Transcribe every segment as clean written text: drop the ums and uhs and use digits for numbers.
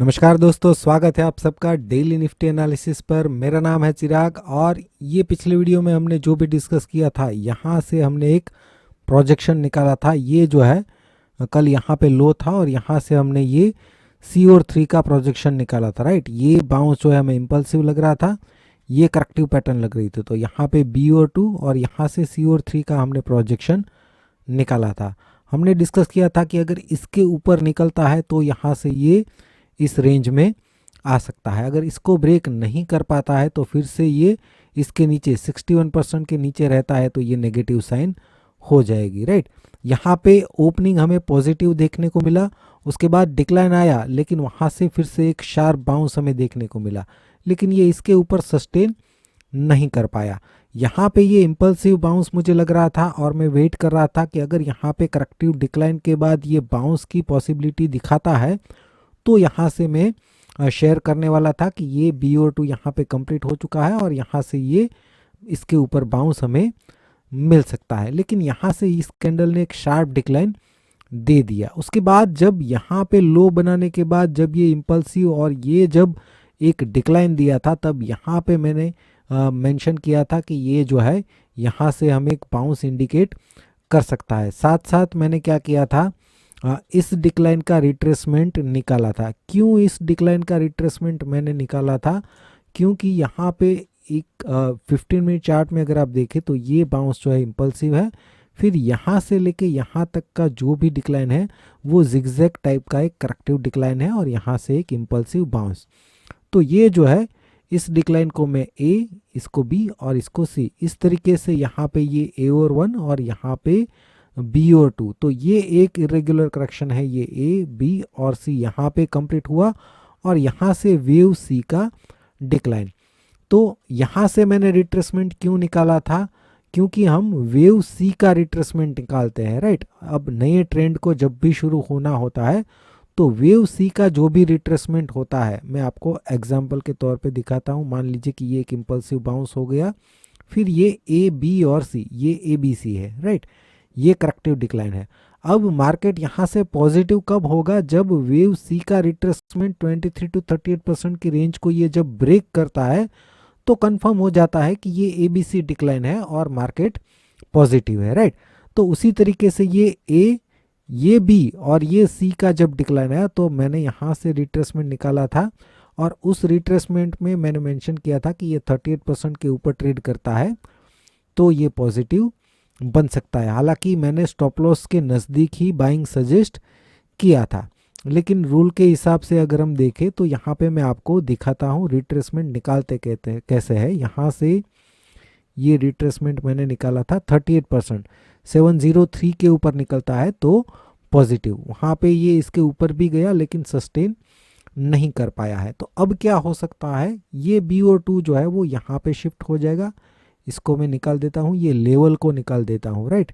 नमस्कार दोस्तों, स्वागत है आप सबका डेली निफ्टी एनालिसिस पर। मेरा नाम है चिराग और ये पिछले वीडियो में हमने जो भी डिस्कस किया था, यहाँ से हमने एक प्रोजेक्शन निकाला था। ये जो है कल यहाँ पे लो था और यहाँ से हमने ये सी और 3 का प्रोजेक्शन निकाला था, राइट। ये बाउंस जो है हमें इम्पल्सिव लग रहा था, ये करेक्टिव पैटर्न लग रही थी। तो यहाँ पे बी और 2 और यहाँ से सी और 3 का हमने प्रोजेक्शन निकाला था। हमने डिस्कस किया था कि अगर इसके ऊपर निकलता है तो यहाँ से ये इस रेंज में आ सकता है। अगर इसको ब्रेक नहीं कर पाता है तो फिर से ये इसके नीचे 61% के नीचे रहता है तो ये नेगेटिव साइन हो जाएगी, राइट। यहाँ पे ओपनिंग हमें पॉजिटिव देखने को मिला, उसके बाद डिक्लाइन आया, लेकिन वहाँ से फिर से एक शार्प बाउंस हमें देखने को मिला, लेकिन ये इसके ऊपर सस्टेन नहीं कर पाया। यहाँ पे ये इम्पल्सिव बाउंस मुझे लग रहा था और मैं वेट कर रहा था कि अगर यहाँ पे करेक्टिव डिक्लाइन के बाद ये बाउंस की पॉसिबिलिटी दिखाता है तो यहाँ से मैं शेयर करने वाला था कि ये बी और 2 यहाँ पे कंप्लीट हो चुका है और यहाँ से ये इसके ऊपर बाउंस हमें मिल सकता है। लेकिन यहाँ से इस कैंडल ने एक शार्प डिक्लाइन दे दिया। उसके बाद जब यहाँ पे लो बनाने के बाद जब ये इम्पल्सिव और ये जब एक डिक्लाइन दिया था, तब यहाँ पे मैंने मेंशन किया था कि ये जो है यहाँ से हमें एक बाउंस इंडिकेट कर सकता है। साथ साथ मैंने क्या किया था, इस डिक्लाइन का रिट्रेसमेंट निकाला था। क्यों इस डिक्लाइन का रिट्रेसमेंट मैंने निकाला था? क्योंकि यहाँ पे एक 15 मिनट चार्ट में अगर आप देखें तो ये बाउंस जो है इम्पल्सिव है, फिर यहाँ से लेके यहाँ तक का जो भी डिक्लाइन है वो जिगजैग टाइप का एक करेक्टिव डिक्लाइन है और यहाँ से एक इम्पल्सिव बाउंस। तो ये जो है इस डिक्लाइन को मैं ए, इसको बी और इसको सी, इस तरीके से यहाँ पे ये ए और 1 और यहाँ पे बी और 2, तो ये एक इरेगुलर करेक्शन है। ये ए, बी और सी यहाँ पे कंप्लीट हुआ और यहाँ से वेव सी का डिक्लाइन। तो यहाँ से मैंने रिट्रेसमेंट क्यों निकाला था? क्योंकि हम वेव सी का रिट्रेसमेंट निकालते हैं, राइट। अब नए ट्रेंड को जब भी शुरू होना होता है तो वेव सी का जो भी रिट्रेसमेंट होता है, मैं आपको एग्जाम्पल के तौर पे दिखाता हूँ। मान लीजिए कि ये एक इम्पल्सिव बाउंस हो गया, फिर ये ए, बी और सी, ये ए बी सी है, राइट। ये करेक्टिव डिक्लाइन है। अब मार्केट यहाँ से पॉजिटिव कब होगा? जब वेव सी का रिट्रेसमेंट 23 to 38% की रेंज को ये जब ब्रेक करता है तो कंफर्म हो जाता है कि ये एबीसी डिक्लाइन है और मार्केट पॉजिटिव है, राइट। तो उसी तरीके से ये ए, ये बी और ये सी का जब डिक्लाइन आया तो मैंने यहाँ से रिट्रेसमेंट निकाला था और उस रिट्रेसमेंट में मैंने मेंशन किया था कि ये 38% के ऊपर ट्रेड करता है तो ये पॉजिटिव बन सकता है। हालांकि मैंने स्टॉप लॉस के नज़दीक ही बाइंग सजेस्ट किया था, लेकिन रूल के हिसाब से अगर हम देखें तो यहाँ पे मैं आपको दिखाता हूँ रिट्रेसमेंट निकालते कहते हैं कैसे है। यहाँ से ये रिट्रेसमेंट मैंने निकाला था 38%, 703 के ऊपर निकलता है तो पॉजिटिव। वहाँ पे ये इसके ऊपर भी गया लेकिन सस्टेन नहीं कर पाया है। तो अब क्या हो सकता है, ये बी और 2 जो है वो यहाँ पे शिफ्ट हो जाएगा। इसको मैं निकाल देता हूँ, ये लेवल को निकाल देता हूँ, राइट।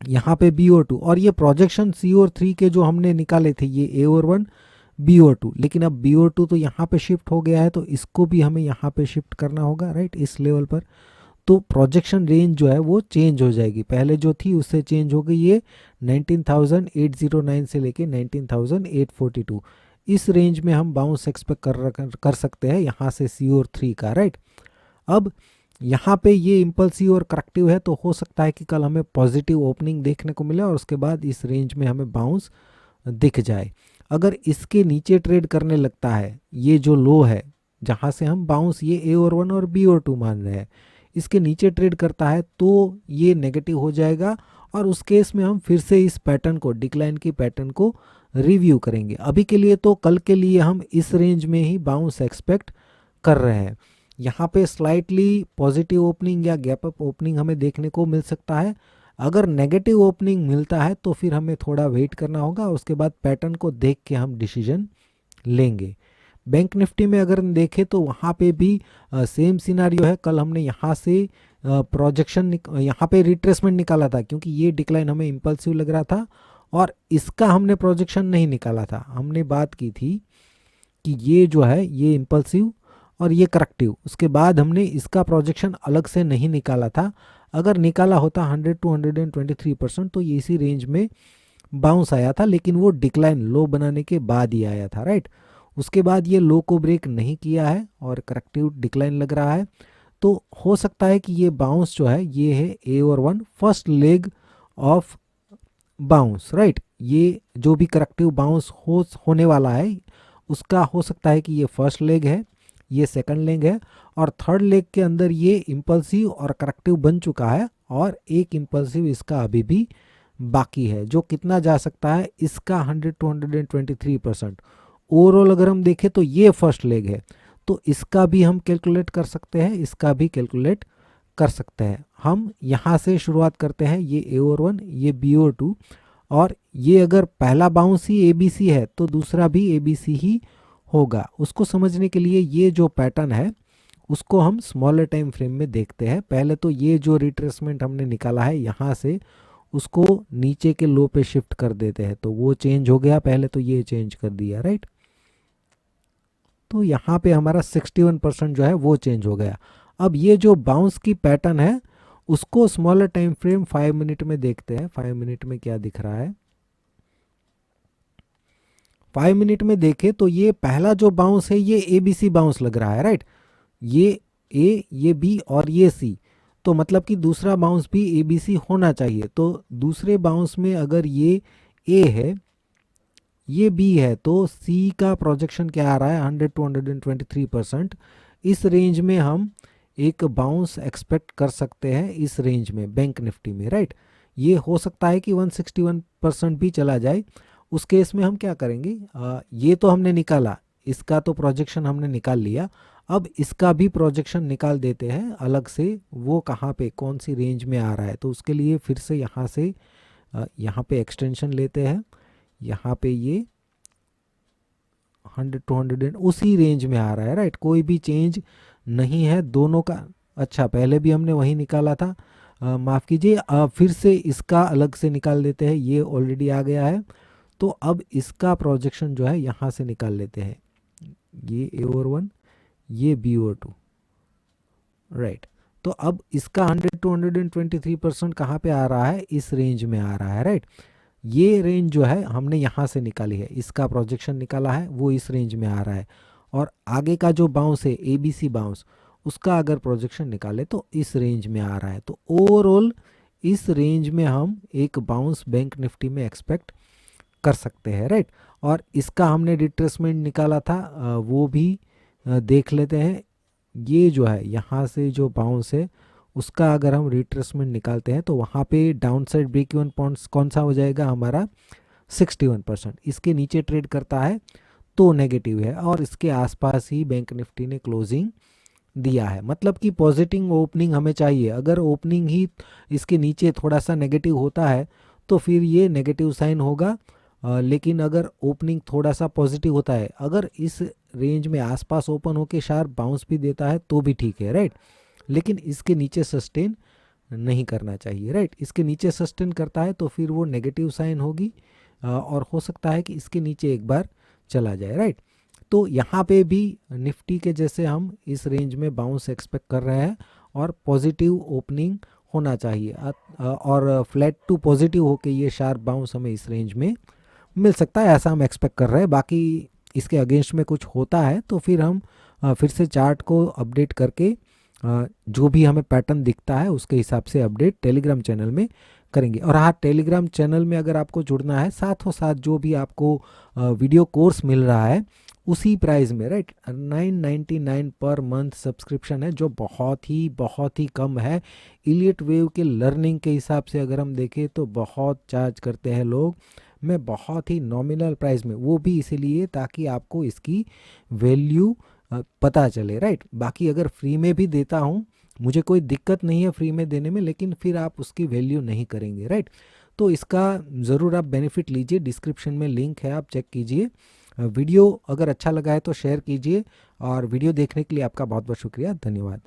यहाँ पे बी और 2 और ये प्रोजेक्शन सी और 3 के जो हमने निकाले थे, ये ए और 1, बी और 2, लेकिन अब बी और 2 तो यहाँ पे शिफ्ट हो गया है तो इसको भी हमें यहाँ पे शिफ्ट करना होगा, राइट, इस लेवल पर। तो प्रोजेक्शन रेंज जो है वो चेंज हो जाएगी, पहले जो थी उससे चेंज हो गई। ये 19,809 से लेके 19,842, इस रेंज में हम बाउंस एक्सपेक्ट कर सकते हैं यहाँ से सी और 3 का, राइट। अब यहाँ पे ये इम्पल्सिव और करेक्टिव है तो हो सकता है कि कल हमें पॉजिटिव ओपनिंग देखने को मिले और उसके बाद इस रेंज में हमें बाउंस दिख जाए। अगर इसके नीचे ट्रेड करने लगता है, ये जो लो है जहाँ से हम बाउंस ये ए और 1 और बी और 2 मान रहे हैं, इसके नीचे ट्रेड करता है तो ये नेगेटिव हो जाएगा और उस केस में हम फिर से इस पैटर्न को, डिक्लाइन की पैटर्न को रिव्यू करेंगे। अभी के लिए तो कल के लिए हम इस रेंज में ही बाउंस एक्सपेक्ट कर रहे हैं। यहाँ पे स्लाइटली पॉजिटिव ओपनिंग या गैप अप ओपनिंग हमें देखने को मिल सकता है। अगर नेगेटिव ओपनिंग मिलता है तो फिर हमें थोड़ा वेट करना होगा, उसके बाद पैटर्न को देख के हम डिसीजन लेंगे। बैंक निफ्टी में अगर हम देखें तो वहाँ पे भी सेम सिनारियो है। कल हमने यहाँ से प्रोजेक्शन यहाँ पे रिट्रेसमेंट निकाला था क्योंकि ये डिक्लाइन हमें इम्पल्सिव लग रहा था और इसका हमने प्रोजेक्शन नहीं निकाला था। हमने बात की थी कि ये जो है ये इम्पल्सिव और ये करेक्टिव, उसके बाद हमने इसका प्रोजेक्शन अलग से नहीं निकाला था। अगर निकाला होता 100 to 123% तो ये इसी रेंज में बाउंस आया था, लेकिन वो डिक्लाइन लो बनाने के बाद ही आया था, राइट। उसके बाद ये लो को ब्रेक नहीं किया है और करेक्टिव डिक्लाइन लग रहा है, तो हो सकता है कि ये बाउंस जो है ये है AOR1 first leg of bounce, right. ये जो भी करेक्टिव बाउंस होने वाला है उसका हो सकता है कि ये फर्स्ट लेग है, ये सेकंड लेग है, और थर्ड लेग के अंदर ये इम्पल्सिव और करेक्टिव बन चुका है, और एक इम्पल्सिव इसका अभी भी बाकी है, जो कितना जा सकता है इसका 100 to 123%। ओवरऑल अगर हम देखें तो ये फर्स्ट लेग है, तो इसका भी हम कैलकुलेट कर सकते हैं, इसका भी कैलकुलेट कर सकते हैं। हम यहाँ से शुरुआत करते हैं, ये AOR1 ये BOR2, और ये अगर पहला बाउंस ही ABC है तो दूसरा भी ABC ही होगा। उसको समझने के लिए ये जो पैटर्न है उसको हम स्मॉलर टाइम फ्रेम में देखते हैं। पहले तो ये जो रिट्रेसमेंट हमने निकाला है यहाँ से उसको नीचे के लो पे शिफ्ट कर देते हैं, तो वो चेंज हो गया, पहले तो ये चेंज कर दिया, राइट। तो यहाँ पे हमारा 61% जो है वो चेंज हो गया। अब ये जो बाउंस की पैटर्न है उसको स्मॉलर टाइम फ्रेम 5 मिनट में देखते हैं। 5 मिनट में क्या दिख रहा है, 5 मिनट में देखें तो ये पहला जो बाउंस है ये ABC बाउंस लग रहा है, राइट। ये A, ये B और ये C, तो मतलब कि दूसरा बाउंस भी ABC होना चाहिए। तो दूसरे बाउंस में अगर ये A है, ये B है, तो C का प्रोजेक्शन क्या आ रहा है 100 to 123%। इस रेंज में हम एक बाउंस एक्सपेक्ट कर सकते हैं, इस रेंज में बैंक निफ्टी में, राइट। ये हो सकता है कि 161% भी चला जाए। उस केस में हम क्या करेंगे, ये तो हमने निकाला, इसका तो प्रोजेक्शन हमने निकाल लिया, अब इसका भी प्रोजेक्शन निकाल देते हैं अलग से, वो कहाँ पे कौन सी रेंज में आ रहा है। तो उसके लिए फिर से यहाँ से यहाँ पे एक्सटेंशन लेते हैं, यहाँ पे ये 100 to 100 उसी रेंज में आ रहा है, राइट। कोई भी चेंज नहीं है दोनों का। अच्छा, पहले भी हमने वही निकाला था, माफ़ कीजिए, फिर से इसका अलग से निकाल देते हैं, ये ऑलरेडी आ गया है। तो अब इसका प्रोजेक्शन जो है यहाँ से निकाल लेते हैं, ये AOR1 ये BOR2, राइट। तो अब इसका 100 to 123% कहाँ पे आ रहा है, इस रेंज में आ रहा है, राइट। ये रेंज जो है हमने यहाँ से निकाली है, इसका प्रोजेक्शन निकाला है, वो इस रेंज में आ रहा है। और आगे का जो बाउंस है ABC बाउंस, उसका अगर प्रोजेक्शन निकाले तो इस रेंज में आ रहा है। तो ओवरऑल इस रेंज में हम एक बाउंस बैंक निफ्टी में एक्सपेक्ट कर सकते हैं, राइट। और इसका हमने रिट्रेसमेंट निकाला था, वो भी देख लेते हैं। ये जो है यहाँ से जो बाउंस है उसका अगर हम रिट्रेसमेंट निकालते हैं तो वहाँ पे down side break even points कौन सा हो जाएगा हमारा 61%। इसके नीचे ट्रेड करता है तो नेगेटिव है, और इसके आसपास ही बैंक निफ्टी ने क्लोजिंग दिया है, मतलब कि पॉजिटिव ओपनिंग हमें चाहिए। अगर ओपनिंग ही इसके नीचे थोड़ा सा नेगेटिव होता है तो फिर ये नेगेटिव साइन होगा, लेकिन अगर ओपनिंग थोड़ा सा पॉजिटिव होता है, अगर इस रेंज में आसपास ओपन होके शार्प बाउंस भी देता है तो भी ठीक है, राइट। लेकिन इसके नीचे सस्टेन नहीं करना चाहिए, राइट। इसके नीचे सस्टेन करता है तो फिर वो नेगेटिव साइन होगी, और हो सकता है कि इसके नीचे एक बार चला जाए, राइट। तो यहाँ पे भी निफ्टी के जैसे हम इस रेंज में बाउंस एक्सपेक्ट कर रहे हैं, और पॉजिटिव ओपनिंग होना चाहिए, और फ्लैट टू पॉजिटिव होके ये शार्प बाउंस हमें इस रेंज में मिल सकता है, ऐसा हम एक्सपेक्ट कर रहे हैं। बाकी इसके अगेंस्ट में कुछ होता है तो फिर हम फिर से चार्ट को अपडेट करके जो भी हमें पैटर्न दिखता है उसके हिसाब से अपडेट टेलीग्राम चैनल में करेंगे। और हाँ, टेलीग्राम चैनल में अगर आपको जुड़ना है, साथों साथ जो भी आपको वीडियो कोर्स मिल रहा है उसी प्राइस में, राइट, 999 पर मंथ सब्सक्रिप्शन है, जो बहुत ही कम है। इलियट वेव के लर्निंग के हिसाब से अगर हम देखें तो बहुत चार्ज करते हैं लोग, मैं बहुत ही नॉमिनल प्राइस में, वो भी इसीलिए ताकि आपको इसकी वैल्यू पता चले, राइट। बाकी अगर फ्री में भी देता हूँ मुझे कोई दिक्कत नहीं है फ्री में देने में, लेकिन फिर आप उसकी वैल्यू नहीं करेंगे, राइट। तो इसका ज़रूर आप बेनिफिट लीजिए, डिस्क्रिप्शन में लिंक है, आप चेक कीजिए। वीडियो अगर अच्छा लगा है तो शेयर कीजिए, और वीडियो देखने के लिए आपका बहुत बहुत शुक्रिया, धन्यवाद।